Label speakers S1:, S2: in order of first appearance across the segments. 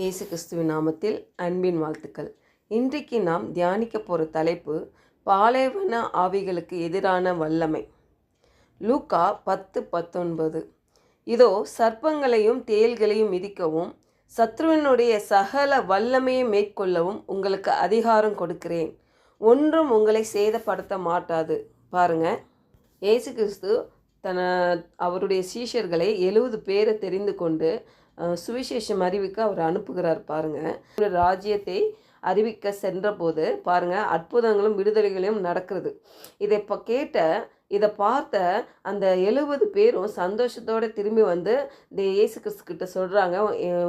S1: இயேசு கிறிஸ்துவின் நாமத்தில் அன்பின் வாழ்த்துக்கள். இன்றைக்கு நாம் தியானிக்க போகிற தலைப்பு பாலைவன ஆவிகளுக்கு எதிரான வல்லமை. லூக்கா 10:19. இதோ சர்ப்பங்களையும் தேள்களையும் மிதிக்கவும் சத்ருவினுடைய சகல வல்லமையை மேற்கொள்ளவும் உங்களுக்கு அதிகாரம் கொடுக்கிறேன், ஒன்றும் உங்களை சேதப்படுத்த மாட்டாது. பாருங்க, இயேசு கிறிஸ்து அவருடைய சீஷர்களை 70 பேரை தெரிந்து கொண்டு சுவிசேஷம் அறிவிக்க அவர் அனுப்புகிறார். பாருங்க, ஒரு ராஜ்யத்தை அறிவிக்க சென்றபோது பாருங்க, அற்புதங்களும் விடுதலைகளையும் நடக்கிறது. இதை பார்த்த அந்த 70 பேரும் சந்தோஷத்தோடு திரும்பி வந்து இயேசு கிறிஸ்து கிட்ட சொல்கிறாங்க,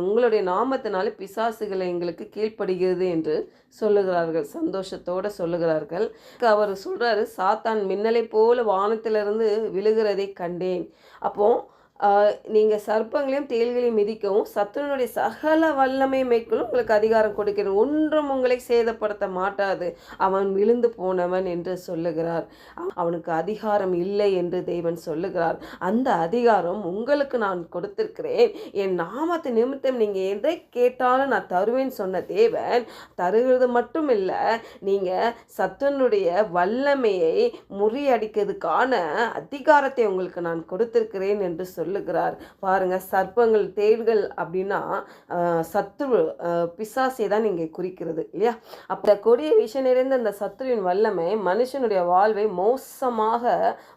S1: உங்களுடைய நாமத்தினால பிசாசுகளை எங்களுக்கு கீழ்ப்படுகிறது என்று சொல்லுகிறார்கள். சந்தோஷத்தோடு சொல்லுகிறார்கள். அவர் சொல்கிறாரு, சாத்தான் மின்னலை போல வானத்திலிருந்து விழுகிறதை கண்டேன். அப்போது நீங்கள் சர்ப்பங்களையும் தேள்களையும் மிதிக்கவும் சத்துருனுடைய சகல வல்லமையை மேற்கொள்ளும் உங்களுக்கு அதிகாரம் கொடுக்கிறேன், ஒன்றும் உங்களை சேதப்படுத்த மாட்டாது. அவன் விழுந்து போனவன் என்று சொல்லுகிறார். அவனுக்கு அதிகாரம் இல்லை என்று தேவன் சொல்லுகிறார். அந்த அதிகாரம் உங்களுக்கு நான் கொடுத்திருக்கிறேன். என் நாமத்தை நிமித்தம் நீங்கள் எதை கேட்டாலும் நான் தருவேன் சொன்ன தேவன் தருகிறது மட்டும் இல்லை, நீங்கள் சத்துருனுடைய வல்லமையை முறியடிக்கிறதுக்கான அதிகாரத்தை உங்களுக்கு நான் கொடுத்திருக்கிறேன் என்று சொல்லுகிறார். பாருங்க, சர்ப்பங்கள் தேள்கள் அப்படின்னா சத்துரு பிசாசை தான் இங்கே குறிக்கிறது இல்லையா? அப்போ கொடிய விஷயம் நிறைந்த அந்த சத்துருவின் வல்லமை மனுஷனுடைய வாழ்வை மோசமாக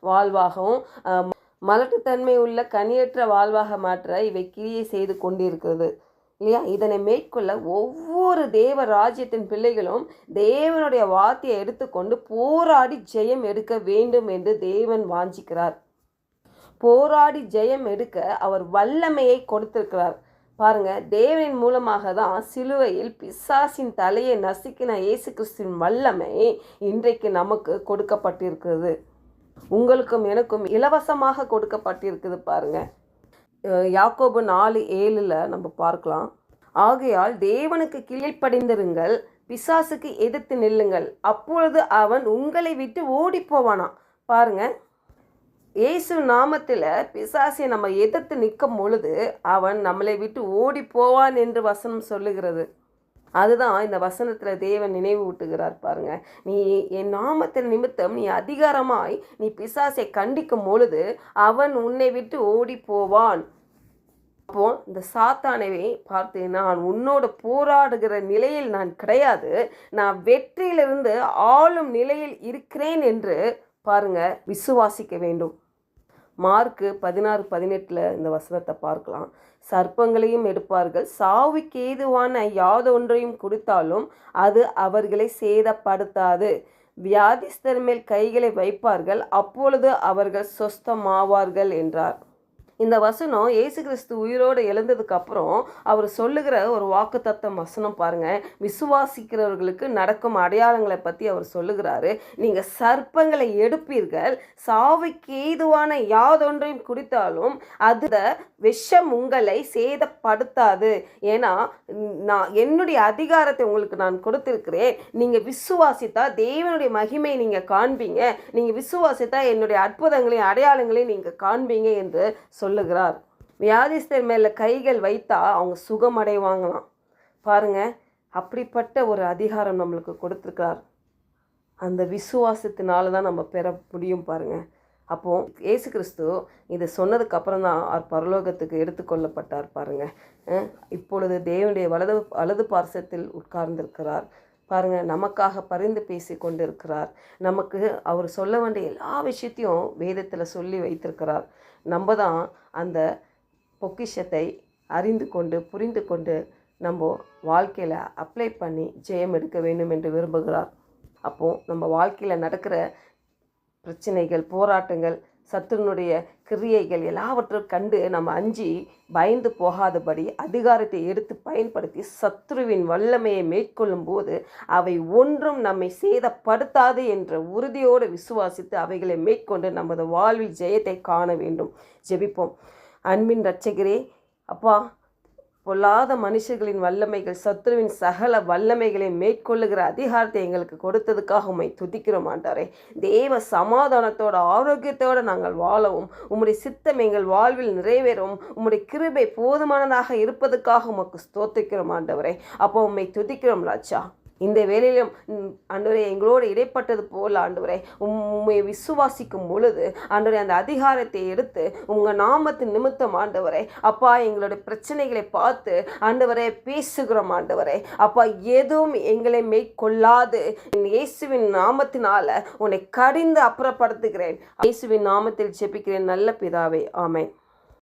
S1: வாழ்வாகவும் மலட்டுத்தன்மை உள்ள கனியற்ற வாழ்வாக மாற்ற இவை கிரியை செய்து கொண்டிருக்கிறது இல்லையா? இதனை மேற்கொள்ள ஒவ்வொரு தேவ ராஜ்யத்தின் பிள்ளைகளும் தேவனுடைய வார்த்தையை எடுத்துக்கொண்டு போராடி ஜெயம் எடுக்க வேண்டும் என்று தேவன் வாஞ்சிக்கிறார். போராடி ஜெயம் எடுக்க அவர் வல்லமையை கொடுத்திருக்கிறார். பாருங்க, தேவனின் மூலமாக தான் சிலுவையில் பிசாசின் தலையை நசுக்கின இயேசு கிறிஸ்துவின் வல்லமை இன்றைக்கு நமக்கு கொடுக்கப்பட்டிருக்கிறது. உங்களுக்கும் எனக்கும் இலவசமாக கொடுக்கப்பட்டிருக்குது. பாருங்க, யாக்கோபு 4:7 நம்ம பார்க்கலாம். ஆகையால் தேவனுக்கு கீழ்ப்படிந்திருங்கள், பிசாசுக்கு எதிர்த்து நில்லுங்கள், அப்பொழுது அவன் உங்களை விட்டு ஓடி போவானா. பாருங்க, இயேசு நாமத்தில் பிசாசை நம்ம எதிர்த்து நிற்கும் பொழுது அவன் நம்மளை விட்டு ஓடி போவான் என்று வசனம் சொல்லுகிறது. அதுதான் இந்த வசனத்தில் தேவன் நினைவு ஊட்டுகிறார். பாருங்க, நீ என் நாமத்தின் நிமித்தம் நீ அதிகாரமாய் நீ பிசாசை கண்டிக்கும் பொழுது அவன் உன்னை விட்டு ஓடி போவான். அப்போ இந்த சாத்தானவே பார்த்து, நான் உன்னோடு போராடுகிற நிலையில் நான் கிடையாது, நான் வெற்றியிலிருந்து ஆளும் நிலையில் இருக்கிறேன் என்று பாருங்க விசுவாசிக்க வேண்டும். மார்க்கு 16:18 இந்த வசனத்தை பார்க்கலாம். சர்ப்பங்களையும் எடுப்பார்கள், சாவுக்கு ஏதுவான யாதொன்றையும் கொடுத்தாலும் அது அவர்களை சேதப்படுத்தாது. வியாதிஸ்தர் மேல் கைகளை வைப்பார்கள், அப்பொழுது அவர்கள் சொஸ்தமாவார்கள் என்றார். இந்த வசனம் இயேசு கிறிஸ்து உயிரோடு எழுந்ததுக்கு அப்புறம் அவர் சொல்லுகிற ஒரு வாக்குத்தத்தம் வசனம். பாருங்க, விசுவாசிக்கிறவர்களுக்கு நடக்கும் அடையாளங்களை பற்றி அவர் சொல்லுகிறாரு. நீங்கள் சர்ப்பங்களை எடுப்பீர்கள், சாவுக்கு ஏதுவான யாதொன்றையும் குடித்தாலும் அது விஷம் உங்களை சேதப்படுத்தாது. ஏன்னா நான் என்னுடைய அதிகாரத்தை உங்களுக்கு நான் கொடுத்திருக்கிறேன். நீங்கள் விசுவாசித்தா தேவனுடைய மகிமையை நீங்கள் காண்பீங்க, நீங்கள் விசுவாசித்தா என்னுடைய அற்புதங்களையும் அடையாளங்களையும் நீங்கள் காண்பீங்க என்று சொல்லுகிறார். வியாதிஸ்தர் மேலே கைகள் வைத்தா அவங்க சுகமடைவாங்களாம். பாருங்க, அப்படிப்பட்ட ஒரு அதிகாரம் நம்மளுக்கு கொடுத்துருக்கிறார். அந்த விசுவாசத்தினால தான் நம்ம பெற முடியும். பாருங்க, அப்போது இயேசு கிறிஸ்து இதை சொன்னதுக்கு அப்புறம் தான் அவர் பரலோகத்துக்கு எடுத்துக்கொள்ளப்பட்டார். பாருங்க, இப்பொழுது தேவனுடைய வலது பார்சத்தில் உட்கார்ந்திருக்கிறார். பாருங்க, நமக்காக பரிந்து பேசி கொண்டு இருக்கிறார். நமக்கு அவர் சொல்ல வேண்டிய எல்லா விஷயத்தையும் வேதத்தில் சொல்லி வைத்திருக்கிறார். நம்ம தான் அந்த பொக்கிஷத்தை அறிந்து கொண்டு புரிந்து கொண்டு நம்ம வாழ்க்கையில் அப்ளை பண்ணி ஜெயம் எடுக்க வேண்டும் என்று விரும்புகிறார். அப்போது நம்ம வாழ்க்கையில் நடக்கிற பிரச்சனைகள், போராட்டங்கள், சத்துருனுடைய கிரியைகள் எல்லாவற்றையும் கண்டு நம்ம அஞ்சி பயந்து போகாதபடி அதிகாரத்தை எடுத்து பயன்படுத்தி சத்துருவின் வல்லமையை மேற்கொள்ளும் போது அவை ஒன்றும் நம்மை சேதப்படுத்தாது என்ற உறுதியோடு விசுவாசித்து அவைகளை மேற்கொண்டு நமது வாழ்வில் ஜெயத்தை காண வேண்டும். ஜெபிப்போம். அன்பின் இரட்சகரே, அப்பா, பொல்லாத மனுஷர்களின் வல்லமைகள், சத்துருவின் சகல வல்லமைகளை மேற்கொள்ளுகிற அதிகாரத்தை எங்களுக்கு கொடுத்ததுக்காக உம்மை துதிக்கிறோம் ஆண்டவரே. தேவ சமாதானத்தோட ஆரோக்கியத்தோடு நாங்கள் வாழவும், உம்முடைய சித்தம் எங்கள் வாழ்வில் நிறைவேறவும், உம்முடைய கிருபை போதுமானதாக இருப்பதற்காக உமக்கு ஸ்தோத்திக்கிறோம் ஆண்டவரே. அப்போ உம்மை துதிக்கிறோம் ராஜா. இந்த வேளையிலும் ஆண்டவரே எங்களோடு இடைப்பட்டது போல் ஆண்டவரே உம்மை விசுவாசிக்கும் பொழுது ஆண்டவரே அந்த அதிகாரத்தை எடுத்து உங்கள் நாமத்தின் நிமித்தம் ஆண்டவரே அப்பா எங்களுடைய பிரச்சனைகளை பார்த்து ஆண்டவரே பேசுகிறோம் ஆண்டவரே. அப்பா எதுவும் எங்களை மேற்கொள்ளாது இயேசுவின் நாமத்தினால உன்னை கடிந்து அப்புறப்படுத்துகிறேன். இயேசுவின் நாமத்தில் ஜெபிக்கிறேன் நல்ல பிதாவே, ஆமென்.